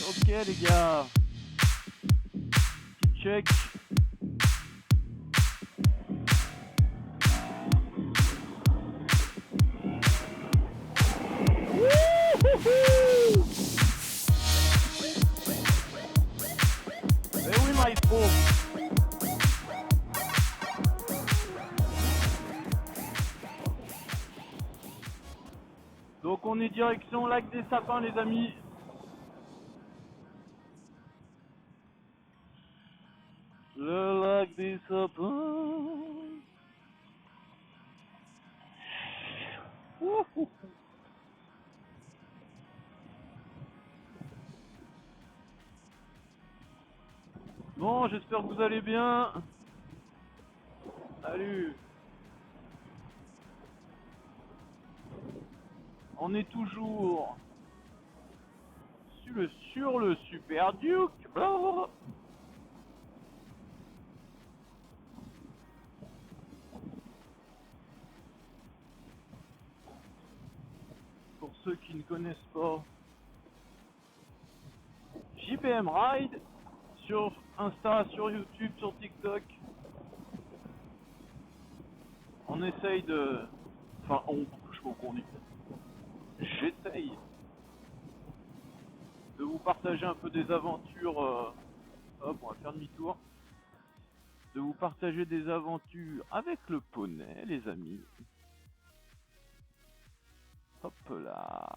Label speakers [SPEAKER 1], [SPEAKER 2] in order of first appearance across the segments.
[SPEAKER 1] Ok les gars, petit check. Eh oui maestro. Donc on est direction lac des Sapins les amis. Le lac des Sapins. Wouhou. Bon, j'espère que vous allez bien. Salut. On est toujours sur le Super Duke. Blablabla. Pour ceux qui ne connaissent pas, JPM Ride sur Insta, sur YouTube, sur TikTok. On essaye de... Enfin, je sais pas qu'on dit. J'essaye de vous partager un peu des aventures. Hop, on va faire demi-tour. De vous partager des aventures avec le poney, les amis. Hop là.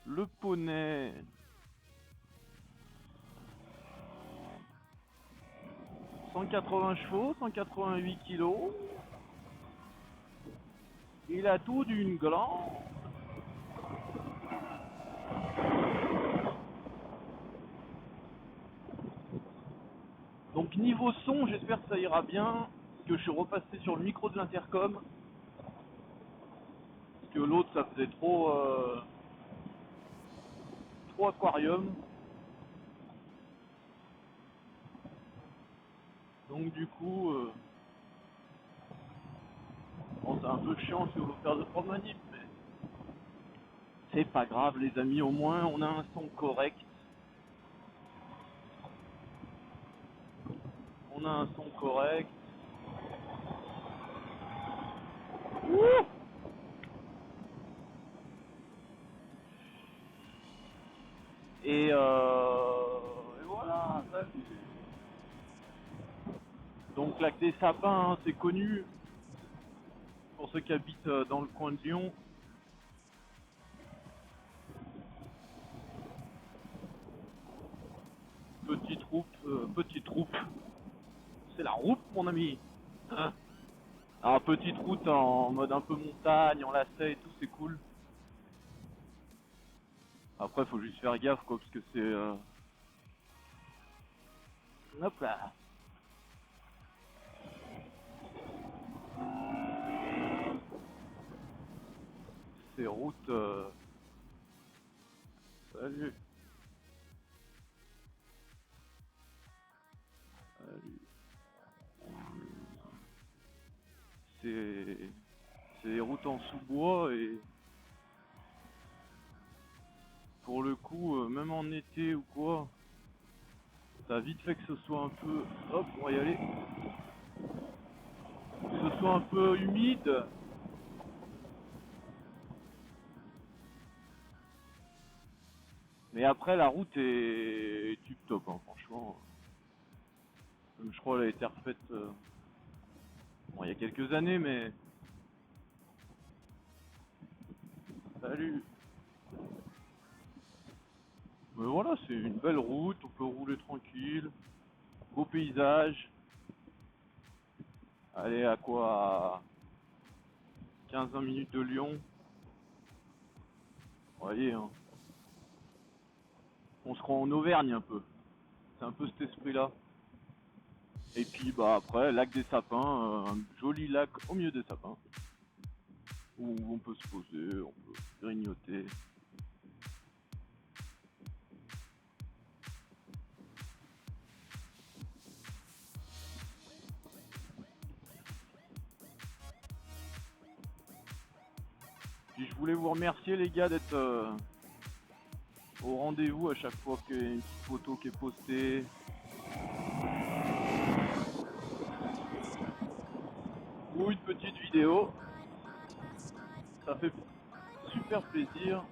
[SPEAKER 1] Le poney. 180 chevaux, 188 kilos. Il a tout d'une glande. Donc niveau son, j'espère que ça ira bien. Que je suis repassé sur le micro de l'intercom. Parce que l'autre, ça faisait trop aquarium. Donc du coup, bon, c'est un peu chiant si vous voulez faire 2-3 manips, mais c'est pas grave les amis, au moins on a un son correct. On a un son correct. Ouh. Et voilà, ça, donc lac des Sapins, hein, c'est connu pour ceux qui habitent dans le coin de Lyon. Petite troupe, c'est la route mon ami. Hein. Alors petite route en mode un peu montagne, en lacet et tout, c'est cool. Après faut juste faire gaffe quoi, parce que c'est... Hop là. C'est route... Salut. Salut. C'est des routes en sous-bois et... Pour le coup, même en été ou quoi, ça a vite fait que ce soit un peu... Hop, on va y aller. Que ce soit un peu humide. Mais après, la route est tip top, hein, franchement. Comme je crois qu'elle a été refaite bon, il y a quelques années, mais... Salut. Mais voilà, c'est une belle route, on peut rouler tranquille. Beau paysage. Allez, à quoi? 15-20 minutes de Lyon. Vous voyez, hein. On se croit en Auvergne un peu. C'est un peu cet esprit-là. Et puis bah après, lac des Sapins, un joli lac au milieu des sapins. Où on peut se poser, on peut grignoter. Puis je voulais vous remercier les gars d'être au rendez-vous à chaque fois qu'il y a une petite photo qui est postée. Ou une petite vidéo. Ça fait super plaisir.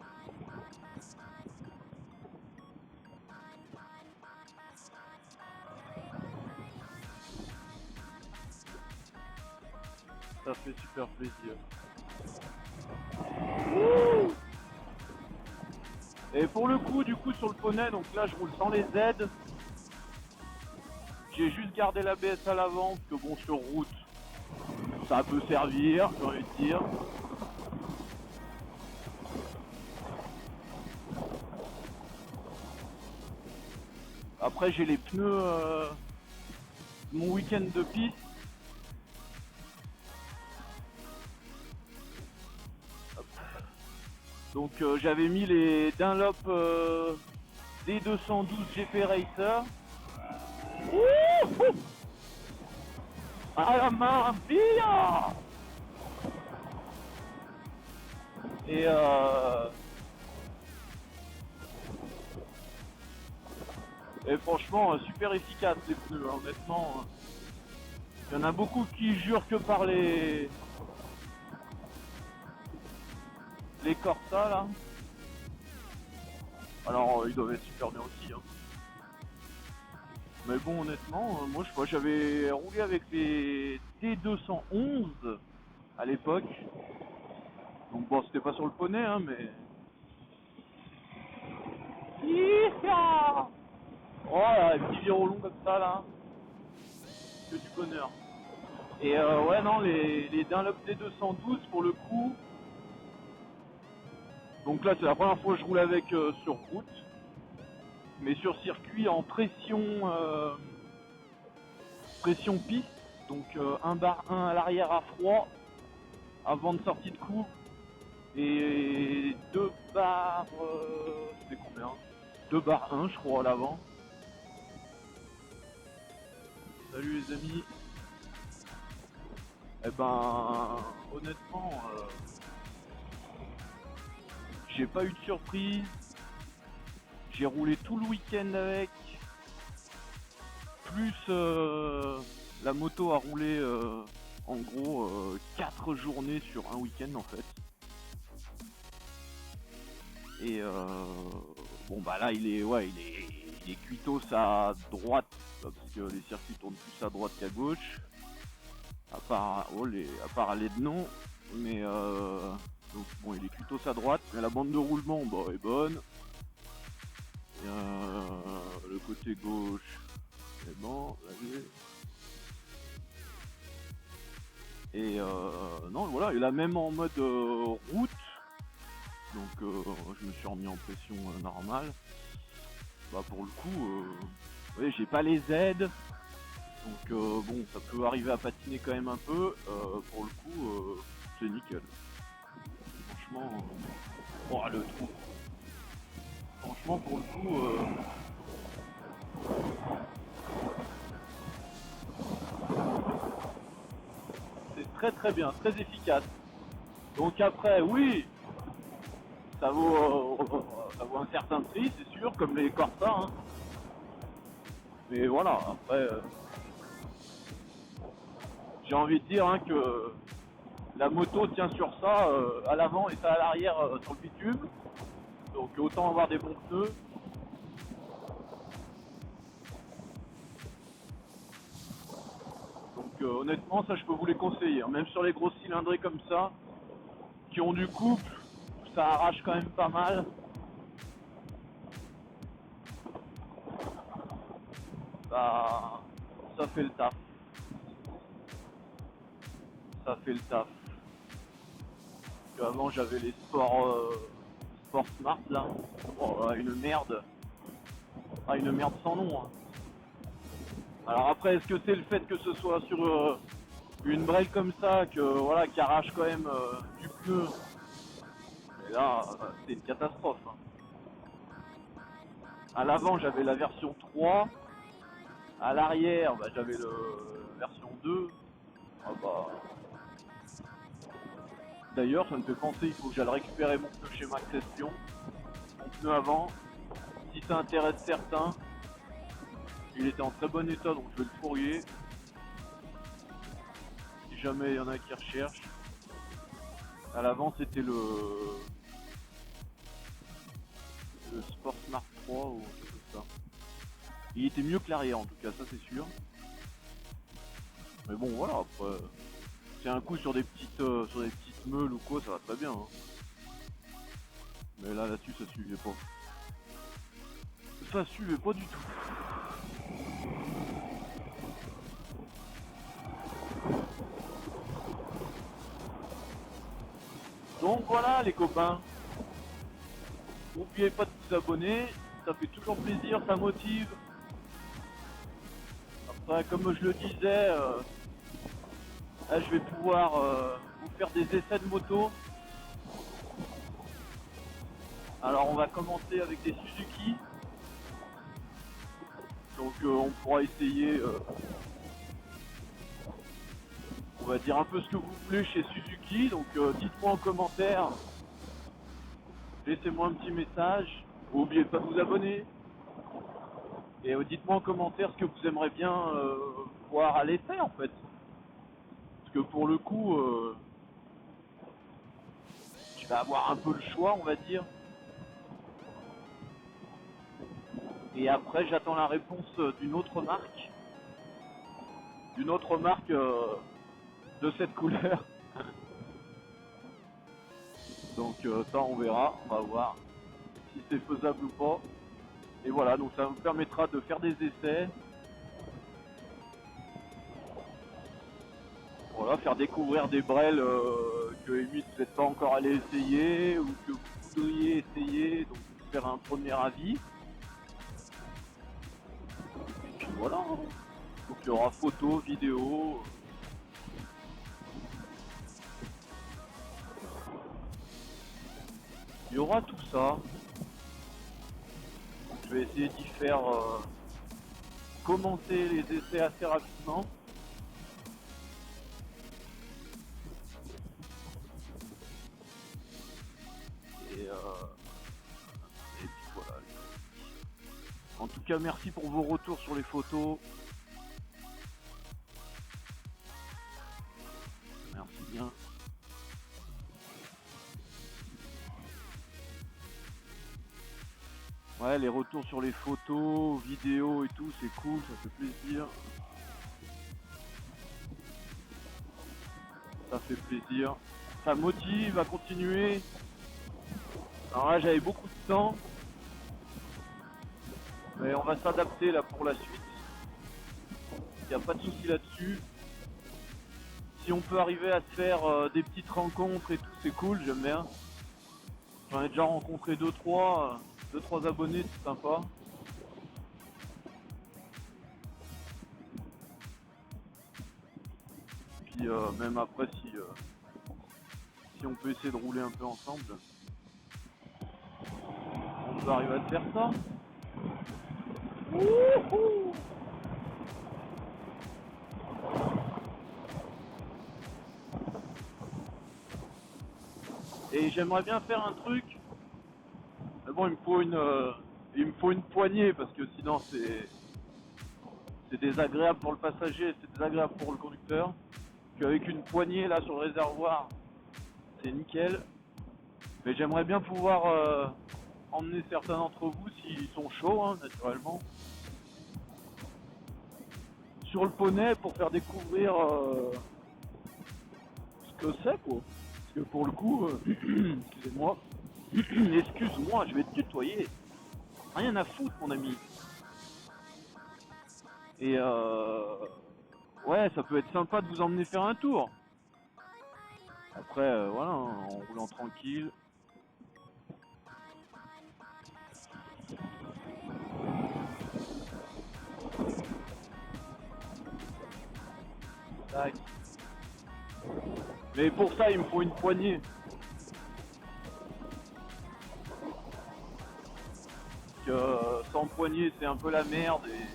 [SPEAKER 1] Ça fait super plaisir. Ouh. Et pour le coup, du coup, sur le poney, donc là, je roule sans les aides. J'ai juste gardé l'ABS à l'avant, parce que bon, sur route, ça peut servir, j'ai envie de dire. Après, j'ai les pneus mon week-end de piste. Donc j'avais mis les Dunlop D212 GP Racer. Ouh, à la main, bien. Et franchement, super efficace les pneus, hein, honnêtement. Il y en a beaucoup qui jurent que par les Corsa là. Alors ils doivent être super bien aussi. Hein. Mais bon, honnêtement, moi je crois que j'avais roulé avec les T211 à l'époque. Donc bon, c'était pas sur le poney, hein, mais... Yeeha. Oh là, les petits virolons comme ça là. Que du bonheur. Et ouais, non, les Dunlop T212 pour le coup. Donc là, c'est la première fois que je roule avec sur route. Mais sur circuit en pression piste. Donc 1 bar 1 à l'arrière à froid. Avant de sortie de coup. Et 2 bars... c'est combien 2 bars 1 je crois à l'avant. Salut les amis. Eh ben, honnêtement, j'ai pas eu de surprise. J'ai roulé tout le week-end avec. Plus la moto a roulé en gros 4 journées sur un week-end en fait. Et bon bah là il est cuitos à droite parce que les circuits tournent plus à droite qu'à gauche. À part les de non, mais donc bon il est cuitos à droite, mais la bande de roulement bah, est bonne. Et, le côté gauche est bon, allez. Et non voilà, il a même en mode route. Donc je me suis remis en pression normale. Bah pour le coup, ouais, j'ai pas les aides. Donc bon, ça peut arriver à patiner quand même un peu. Pour le coup, c'est nickel. Franchement, oh le trou. Franchement pour le coup, c'est très très bien, très efficace. Donc après, oui, ça vaut un certain prix, c'est sûr, comme les Corsa. Hein. Mais voilà, après, j'ai envie de dire hein, que la moto tient sur ça à l'avant et ça à l'arrière sur le bitume. Donc autant avoir des bons pneus. Donc honnêtement ça je peux vous les conseiller. Hein. Même sur les grosses cylindrées comme ça, qui ont du couple, ça arrache quand même pas mal. Ça fait le taf. Ça fait le taf. Parce qu'avant j'avais les Sport Smart là. Oh, une merde. Ah, une merde sans nom. Hein. Alors après, est-ce que c'est le fait que ce soit sur une brelle comme ça, que voilà, qui arrache quand même du pneu. Et là, c'est une catastrophe. Hein. À l'avant, j'avais la version 3. À l'arrière, bah, j'avais la version 2. Ah bah... D'ailleurs, ça me fait penser, il faut que j'aille récupérer mon pneu chez Max Session. Mon pneu avant. si ça intéresse certains, il était en très bon état, donc je vais le fourrier. Si jamais il y en a qui recherchent. À l'avant c'était le Sport Smart 3 ou quelque chose comme ça. Il était mieux que l'arrière en tout cas, ça c'est sûr. Mais bon voilà, après c'est un coup sur des petites meules ou quoi, ça va très bien. Hein. Mais là-dessus ça suivait pas. Ça suivait pas du tout. Donc voilà les copains. N'oubliez pas de vous abonner, ça fait toujours plaisir, ça motive. Après comme je le disais, là je vais pouvoir vous faire des essais de moto. Alors on va commencer avec des Suzuki. Donc on pourra essayer, on va dire un peu ce que vous voulez chez Suzuki. Donc dites-moi en commentaire, laissez-moi un petit message. N'oubliez pas de vous abonner. Et dites-moi en commentaire ce que vous aimeriez bien voir à l'essai en fait. Parce que pour le coup, je vais avoir un peu le choix on va dire. Et après j'attends la réponse d'une autre marque. De cette couleur. Donc ça on verra, on va voir si c'est faisable ou pas. Et voilà, donc ça me permettra de faire des essais. Voilà, faire découvrir des brels que limite vous n'êtes pas encore allé essayer ou que vous voudriez essayer, donc faire un premier avis. Et puis voilà. Donc il y aura photos, vidéos. Il y aura tout ça. Je vais essayer d'y faire commencer les essais assez rapidement. Et puis voilà. En tout cas, merci pour vos retours sur les photos. Merci bien. Ouais, les retours sur les photos, vidéos et tout, c'est cool, ça fait plaisir. Ça fait plaisir. Ça motive à continuer. Alors là, j'avais beaucoup de temps. Mais on va s'adapter là pour la suite. Il n'y a pas de souci là-dessus. Si on peut arriver à se faire des petites rencontres et tout, c'est cool, j'aime bien. J'en ai déjà rencontré 2-3 abonnés, c'est sympa. Puis même après, si on peut essayer de rouler un peu ensemble, on peut arriver à faire ça. Wouhou! Et j'aimerais bien faire un truc. Mais bon, il me faut une poignée parce que sinon c'est désagréable pour le passager, c'est désagréable pour le conducteur. Qu'avec une poignée là sur le réservoir, c'est nickel. Mais j'aimerais bien pouvoir emmener certains d'entre vous s'ils sont chauds, hein, naturellement, sur le poney pour faire découvrir ce que c'est quoi. Parce que pour le coup, excusez-moi, excuse-moi, je vais te tutoyer. Rien à foutre mon ami. Et ouais, ça peut être sympa de vous emmener faire un tour. Après, voilà, hein, en roulant tranquille. Tac. Mais pour ça, il me faut une poignée. Que sans poignée, c'est un peu la merde et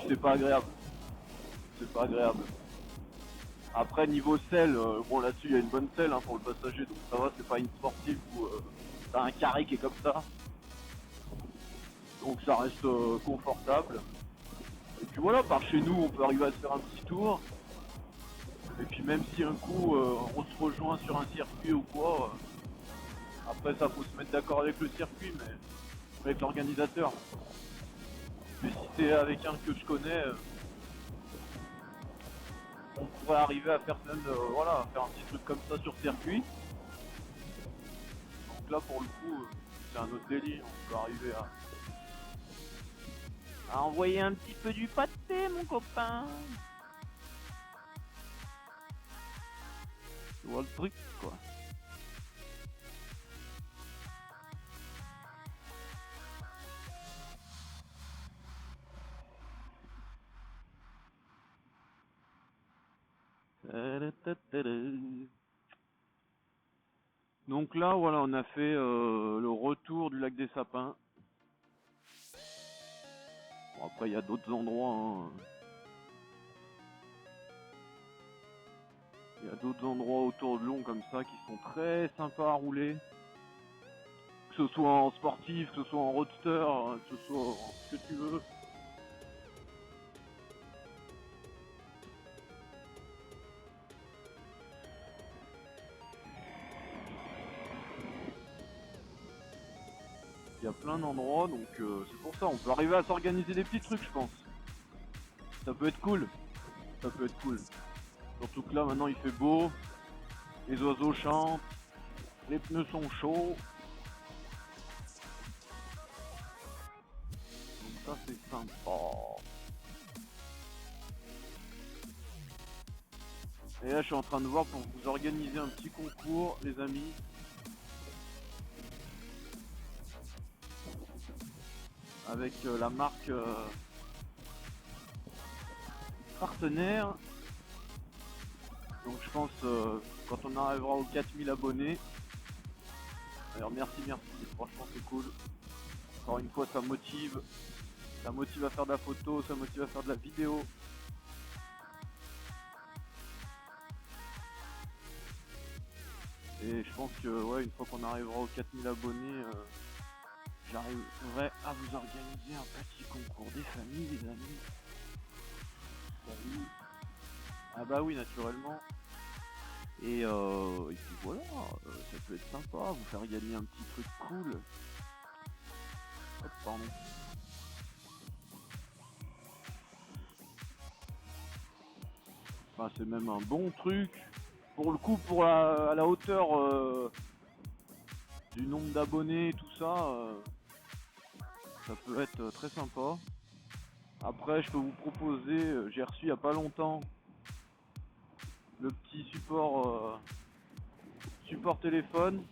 [SPEAKER 1] c'est pas agréable. C'est pas agréable. Après, niveau selle, bon là-dessus, il y a une bonne selle hein, pour le passager, donc ça va, c'est pas une sportive où t'as un carré qui est comme ça. Donc ça reste confortable. Et puis voilà, par chez nous on peut arriver à se faire un petit tour. Et puis même si un coup on se rejoint sur un circuit ou quoi, après ça faut se mettre d'accord avec le circuit, mais avec l'organisateur. Mais si c'est avec un que je connais, on pourrait arriver à faire même, voilà, à faire un petit truc comme ça sur circuit. Donc là pour le coup, c'est un autre délire, on peut arriver à envoyer un petit peu du pâté mon copain. Tu vois le truc quoi. Donc là voilà, on a fait le retour du lac des Sapins. Bon, après il y a d'autres endroits hein. Il y a d'autres endroits autour de Lyon comme ça qui sont très sympas à rouler. Que ce soit en sportif, que ce soit en roadster, que ce soit en ce que tu veux. Il y a plein d'endroits, donc c'est pour ça, on peut arriver à s'organiser des petits trucs, je pense. Ça peut être cool. Ça peut être cool. Surtout que là, maintenant, il fait beau. Les oiseaux chantent. Les pneus sont chauds. Donc ça, c'est sympa. Et là, je suis en train de voir pour vous organiser un petit concours, les amis. Avec la marque partenaire. Donc je pense quand on arrivera aux 4000 abonnés. Alors merci, franchement c'est cool. Encore une fois ça motive à faire de la photo, ça motive à faire de la vidéo. Et je pense que ouais, une fois qu'on arrivera aux 4000 abonnés, j'arriverai à vous organiser un petit concours des familles les amis. Salut. Ah bah oui naturellement. Et puis voilà, ça peut être sympa, vous faire gagner un petit truc cool. Hop, pardon. Enfin, c'est même un bon truc. Pour le coup, à la hauteur du nombre d'abonnés et tout ça, ça peut être très sympa. Après, je peux vous proposer, j'ai reçu il n'y a pas longtemps le petit support téléphone.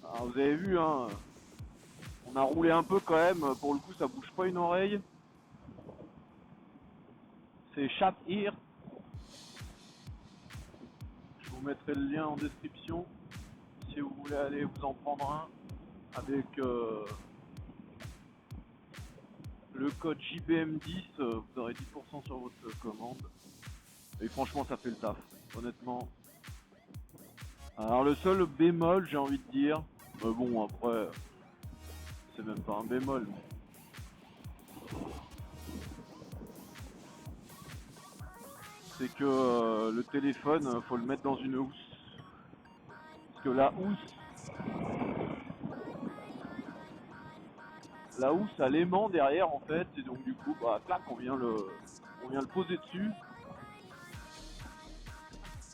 [SPEAKER 1] Alors, vous avez vu, hein, on a roulé un peu quand même. Pour le coup, ça bouge pas une oreille. C'est Sharp Ear. Je vous mettrai le lien en description si vous voulez aller vous en prendre un avec le code JBM10, vous aurez 10% sur votre commande. Et franchement ça fait le taf, honnêtement. Alors le seul bémol j'ai envie de dire, mais bon après c'est même pas un bémol. C'est que le téléphone faut le mettre dans une housse. Parce que la housse a l'aimant derrière en fait, et donc du coup bah clac on vient le poser dessus.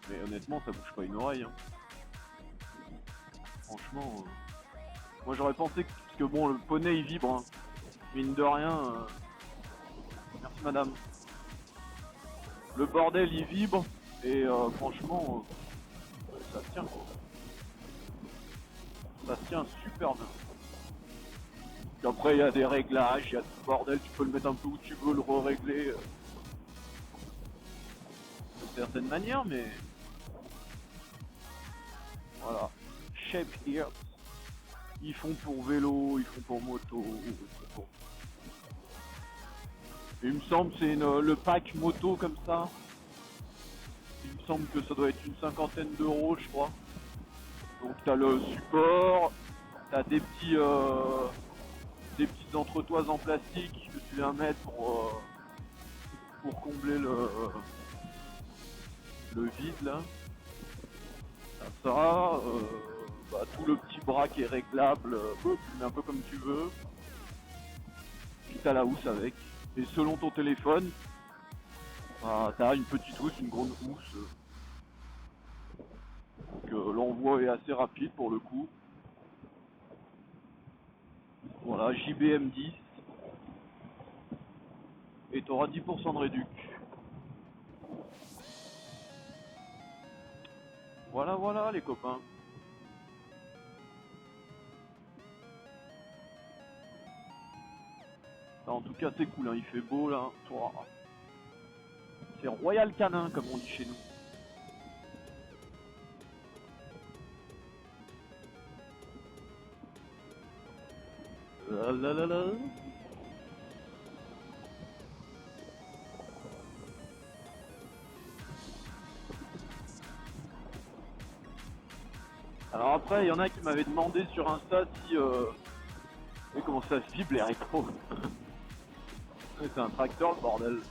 [SPEAKER 1] Mais honnêtement ça bouge pas une oreille hein. Franchement moi j'aurais pensé que bon le poney il vibre hein. Mine de rien merci madame. Le bordel il vibre et franchement ça tient quoi. Ça tient super bien. Puis après il y a des réglages, il y a tout bordel, tu peux le mettre un peu où tu veux, le re-régler de certaines manières, mais voilà. Shape Ears, ils font pour vélo, ils font pour moto, ils font pour... Et il me semble que c'est le pack moto comme ça. Il me semble que ça doit être une 50aine d'euros je crois. Donc t'as le support, t'as des petits des petites entretoises en plastique que tu viens mettre pour combler le vide là. Ça, tout le petit bras qui est réglable, tu le mets un peu comme tu veux. Puis t'as la housse avec. Et selon ton téléphone, t'as une petite housse, une grande housse. Donc l'envoi est assez rapide pour le coup. Voilà, JBM 10. Et t'auras 10% de réduc. Voilà, voilà les copains. En tout cas c'est cool, hein. Il fait beau là. C'est Royal Canin comme on dit chez nous. La la la la. Alors après, il y en a qui m'avaient demandé sur Insta si... Mais comment ça se vibre les rétros? C'est un tracteur le bordel.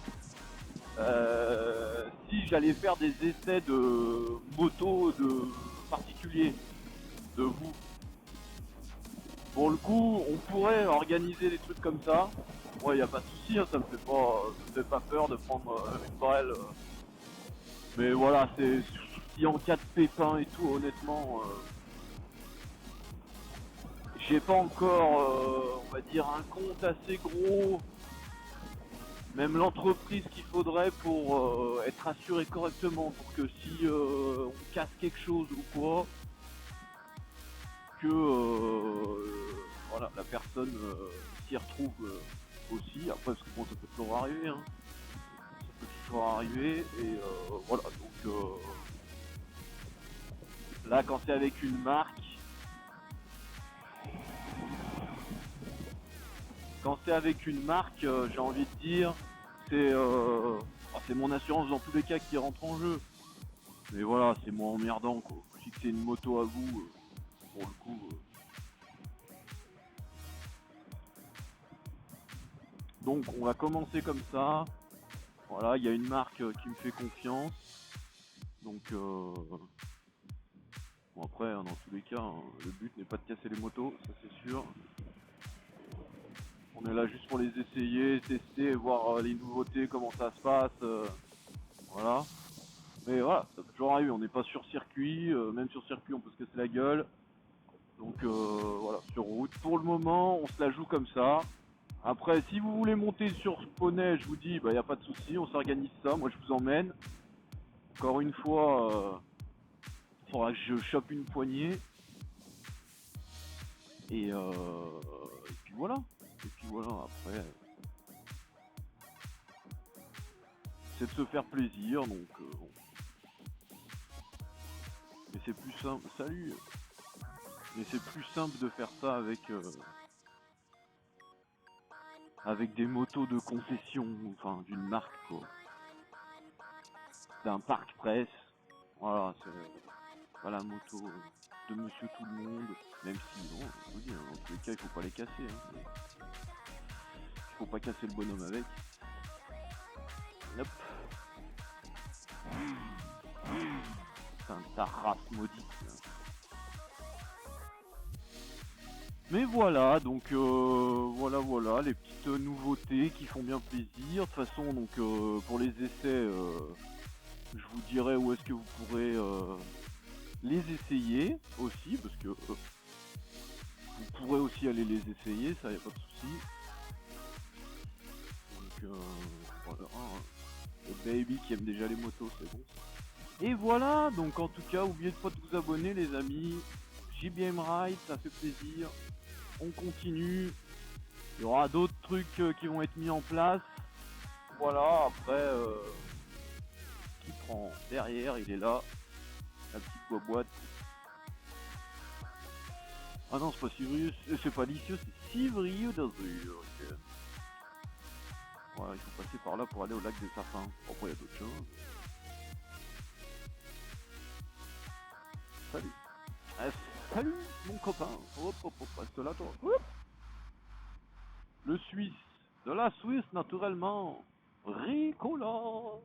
[SPEAKER 1] Si j'allais faire des essais de moto de particuliers, de vous. Pour le coup, on pourrait organiser des trucs comme ça. Ouais, y a pas de souci, hein, ça me fait pas peur de prendre une brelle. Mais voilà, c'est si en cas de pépin et tout, honnêtement, j'ai pas encore, on va dire, un compte assez gros. Même l'entreprise qu'il faudrait pour être assuré correctement, pour que si on casse quelque chose ou quoi, que voilà, la personne s'y retrouve aussi. Après, parce que bon, ça peut toujours arriver, hein. Ça peut toujours arriver, et voilà, donc là, quand c'est avec une marque, j'ai envie de dire, c'est mon assurance dans tous les cas qui rentre en jeu. Mais voilà, c'est moins emmerdant quoi. Si c'est une moto à vous, pour le coup. Donc on va commencer comme ça. Voilà, il y a une marque qui me fait confiance. Donc bon après, hein, dans tous les cas, hein, le but n'est pas de casser les motos, ça c'est sûr. On est là juste pour les essayer, tester, voir les nouveautés, comment ça se passe. Voilà. Mais voilà, ça peut toujours arriver, on n'est pas sur circuit, même sur circuit on peut se casser la gueule. Donc voilà, sur route. Pour le moment, on se la joue comme ça. Après, si vous voulez monter sur Poney, je vous dis, y a pas de souci, on s'organise ça. Moi, je vous emmène. Encore une fois, faudra que je chope une poignée. Et puis voilà. Après, c'est de se faire plaisir. Donc, bon. Mais c'est plus simple. Salut. Mais c'est plus simple de faire ça avec des motos de concession, enfin d'une marque quoi. D'un parc presse. Voilà, c'est pas la moto de monsieur tout le monde. Même si, bon, je vous dis, hein, dans tous les cas, il faut pas les casser. Hein. Il faut pas casser le bonhomme avec. Hop. Putain, ta race maudite. Là. Mais voilà, donc voilà, les petites nouveautés qui font bien plaisir. De toute façon, donc pour les essais, je vous dirai où est-ce que vous pourrez les essayer aussi, parce que vous pourrez aussi aller les essayer, ça y a pas de souci. Donc voilà, le baby qui aime déjà les motos, c'est bon. Et voilà, donc en tout cas, oubliez pas de vous abonner les amis. JBM Ride, ça fait plaisir. On continue. Il y aura d'autres trucs qui vont être mis en place. Voilà, après, qui prend derrière, il est là. La petite boîte. Ah non, c'est pas Civrieux, c'est pas Licieux, c'est Civrieux d'Azur. Okay. Voilà, il faut passer par là pour aller au lac des Sapins. Après, il y a d'autres choses. Salut. Salut, mon copain. Hop, reste là, toi. Hop. Le Suisse. De la Suisse, naturellement. Ricola.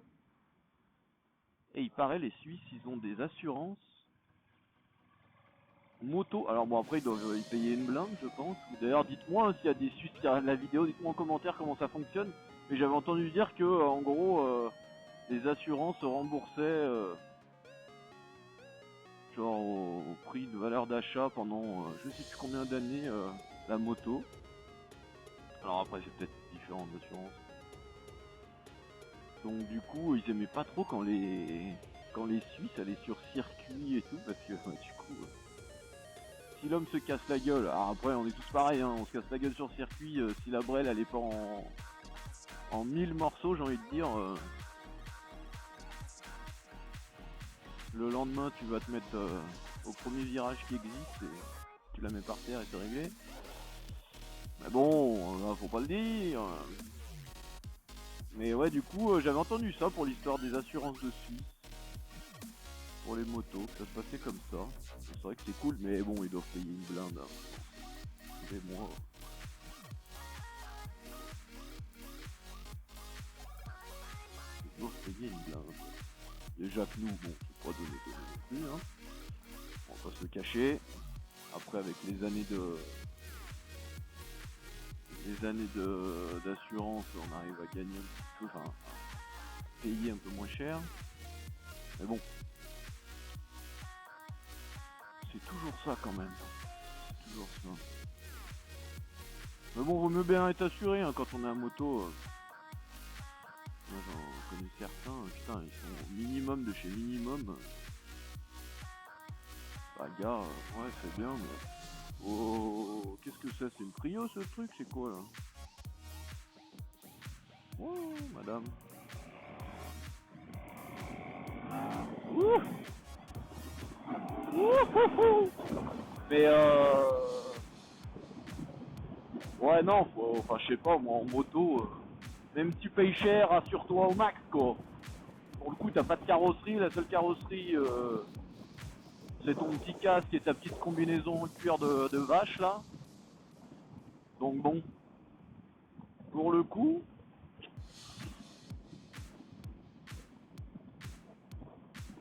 [SPEAKER 1] Et il paraît, les Suisses, ils ont des assurances moto. Alors bon, après, ils doivent y payer une blinde, je pense. D'ailleurs, dites-moi, s'il y a des Suisses qui regardent la vidéo, dites-moi en commentaire comment ça fonctionne. Mais j'avais entendu dire que, en gros, les assurances remboursaient, genre, au prix de valeur d'achat pendant, je sais plus combien d'années, la moto. Alors après, c'est peut-être différentes assurances. Donc du coup, ils aimaient pas trop quand les Suisses allaient sur circuit et tout, parce que du coup, si l'homme se casse la gueule, alors après on est tous pareils, hein, on se casse la gueule sur circuit, si la brêle elle est pas en 1000 morceaux, j'ai envie de dire, le lendemain tu vas te mettre au premier virage qui existe et tu la mets par terre et c'est réglé. Mais bon, faut pas le dire. Mais ouais, du coup, j'avais entendu ça pour l'histoire des assurances de Suisse. Pour les motos, ça se passait comme ça. C'est vrai que c'est cool, mais bon, ils doivent payer une blinde. Hein. Et moi, ils doivent payer une blinde. Déjà que nous, bon, c'est pas donné non plus, hein. On va pas se le cacher. Après, avec les années d'assurance, on arrive à gagner un petit peu, enfin, à payer un peu moins cher. Mais bon, c'est toujours ça quand même. C'est toujours ça. Mais bon, vaut mieux bien être assuré hein, quand on est à moto. Moi j'en connais certains, putain, ils sont au minimum de chez minimum. Bah gars, ouais c'est bien mais... Oh, qu'est-ce que c'est? C'est une Prio ce truc? C'est quoi là? Oh, madame. Ouh. Ouh. Mais ouais non, enfin je sais pas, moi en moto, même si tu payes cher, assure-toi au max quoi. Pour le coup t'as pas de carrosserie, la seule carrosserie c'est ton petit casque et ta petite combinaison en cuir de vache là. Donc bon, pour le coup,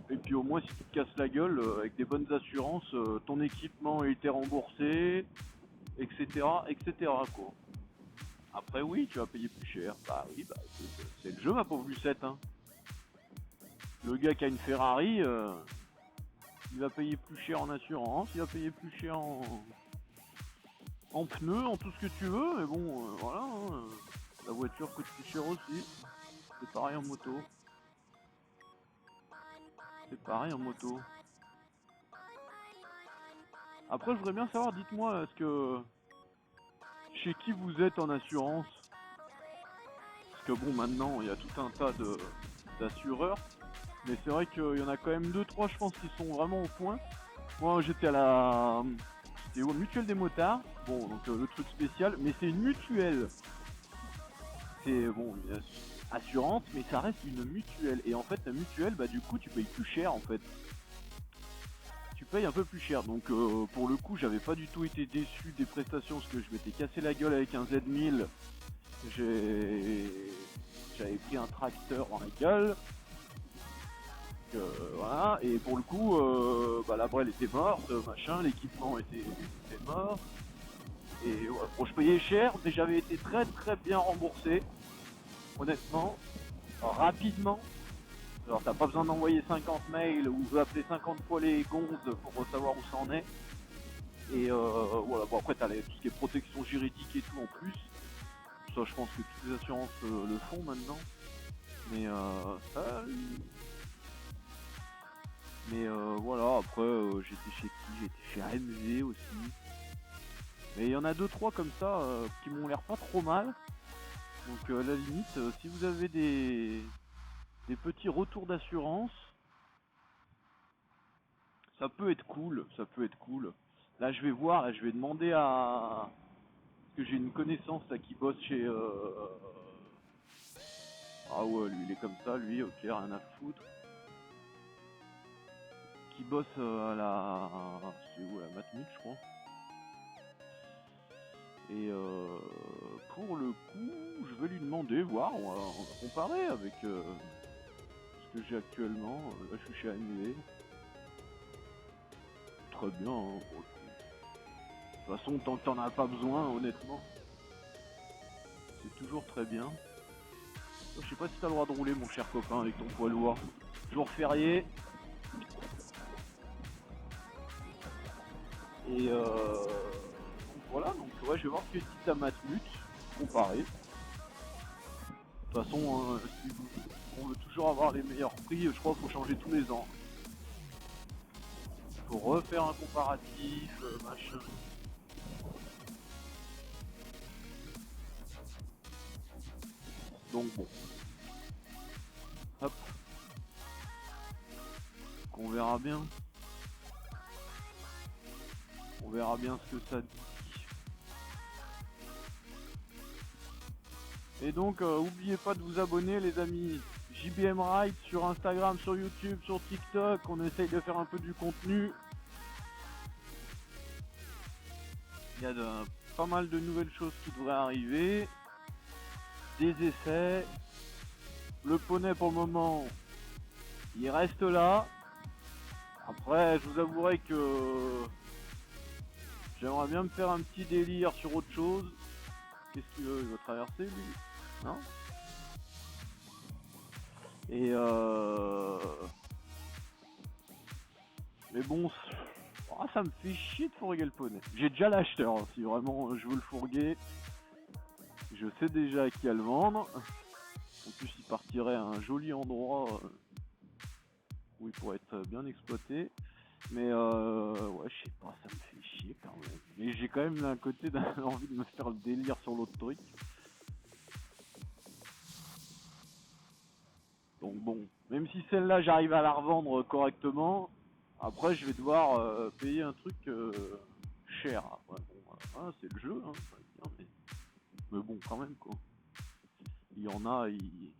[SPEAKER 1] et puis au moins si tu te casses la gueule, avec des bonnes assurances, ton équipement a été remboursé, etc. etc. quoi. Après oui, tu vas payer plus cher. Bah oui, bah c'est le jeu ma pauvre Lucette. Hein. Le gars qui a une Ferrari, il va payer plus cher en assurance, il va payer plus cher en pneus, en tout ce que tu veux, mais bon, voilà. Hein, la voiture coûte plus cher aussi. C'est pareil en moto. C'est pareil en moto. Après, je voudrais bien savoir, dites-moi, est-ce que chez qui vous êtes en assurance? Parce que bon, maintenant, il y a tout un tas d'assureurs, mais c'est vrai qu'il y en a quand même deux, trois, je pense, qui sont vraiment au point. Moi, j'étais au mutuelle des motards. Bon, donc le truc spécial, mais c'est une mutuelle. C'est bon, une assurance, mais ça reste une mutuelle. Et en fait, la mutuelle, bah du coup, tu payes plus cher en fait. Tu payes un peu plus cher. Donc pour le coup, j'avais pas du tout été déçu des prestations parce que je m'étais cassé la gueule avec un Z1000. J'avais pris un tracteur dans la gueule. Voilà. Et pour le coup, bah, la brêle était morte, machin, l'équipement était mort. Et ouais, bon, je payais cher, mais j'avais été très très bien remboursé. Honnêtement, rapidement. Alors t'as pas besoin d'envoyer 50 mails ou d'appeler 50 fois les gonzes pour savoir où ça en est. Et voilà, bon après t'as tout ce qui est protection juridique et tout en plus. Ça je pense que toutes les assurances le font maintenant. Mais ça... Mais voilà, après j'étais chez qui? J'étais chez AMG aussi. Mais il y en a deux trois comme ça qui m'ont l'air pas trop mal. Donc à la limite, si vous avez des petits retours d'assurance, ça peut être cool, ça peut être cool. Là je vais voir, là, je vais demander à... Parce que j'ai une connaissance là qui bosse chez... Ah ouais, lui il est comme ça, lui, ok, rien à foutre. Qui bosse à la... C'est où, la Matmut je crois. Et pour le coup, je vais lui demander, voir, on va comparer avec ce que j'ai actuellement. Là, je suis chez AMV. Très bien, hein, pour le coup. De toute façon, tant que t'en as pas besoin, honnêtement, c'est toujours très bien. Je sais pas si t'as le droit de rouler, mon cher copain, avec ton poids lourd. Jour férié. Et voilà, donc ouais, je vais voir ce que dit ta Matmut, comparer. De toute façon, si on veut toujours avoir les meilleurs prix, je crois qu'il faut changer tous les ans. Il faut refaire un comparatif, machin. Donc bon. Hop. On verra bien. On verra bien ce que ça dit. Et donc, oubliez pas de vous abonner, les amis. JBM Ride sur Instagram, sur YouTube, sur TikTok. On essaye de faire un peu du contenu. Il y a pas mal de nouvelles choses qui devraient arriver. Des essais. Le poney, pour le moment, il reste là. Après, je vous avouerai que j'aimerais bien me faire un petit délire sur autre chose. Qu'est-ce qu'il veut? Il veut traverser, lui? Non? Et mais bon, ça me fait chier de fourguer le poney. J'ai déjà l'acheteur, hein, si vraiment je veux le fourguer. Je sais déjà à qui à le vendre. En plus, il partirait à un joli endroit où il pourrait être bien exploité. Mais ouais, je sais pas, ça me fait chier quand même. Mais j'ai quand même d'un côté envie de me faire le délire sur l'autre truc. Donc bon, même si celle-là j'arrive à la revendre correctement, après je vais devoir payer un truc cher. Après, bon, c'est le jeu, hein, mais bon quand même quoi. Il y en a, ils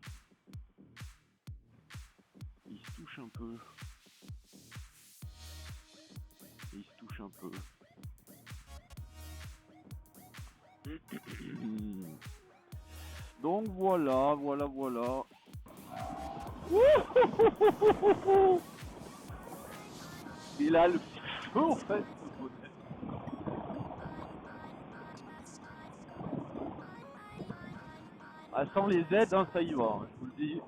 [SPEAKER 1] se touchent un peu. Ils se touchent un peu. Donc voilà. Il a le feu en fait. Ah, sans les aides, hein, ça y va, hein, je vous le dis.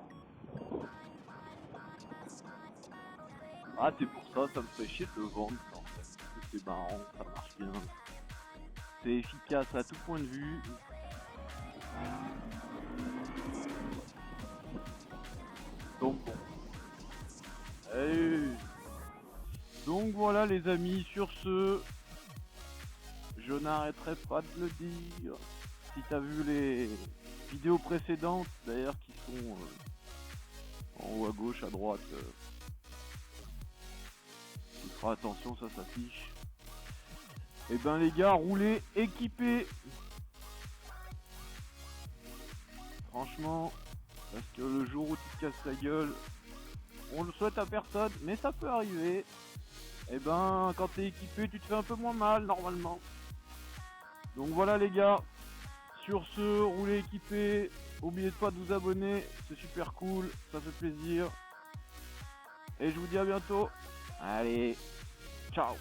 [SPEAKER 1] Ah, c'est pour ça, ça me fait chier de le vendre en fait. C'est marrant, ça marche bien. C'est efficace à tout point de vue. Donc bon. Hey. Donc voilà les amis, sur ce, je n'arrêterai pas de le dire. Si t'as vu les vidéos précédentes, d'ailleurs qui sont en haut à gauche, à droite, tu feras attention, ça s'affiche. Et ben les gars, roulez équipés. Franchement, parce que le jour où tu te casses la gueule, on le souhaite à personne, mais ça peut arriver. Et ben quand t'es équipé, tu te fais un peu moins mal normalement. Donc voilà les gars, sur ce, roulez équipé. N'oubliez pas de vous abonner, c'est super cool, ça fait plaisir. Et je vous dis à bientôt. Allez, ciao.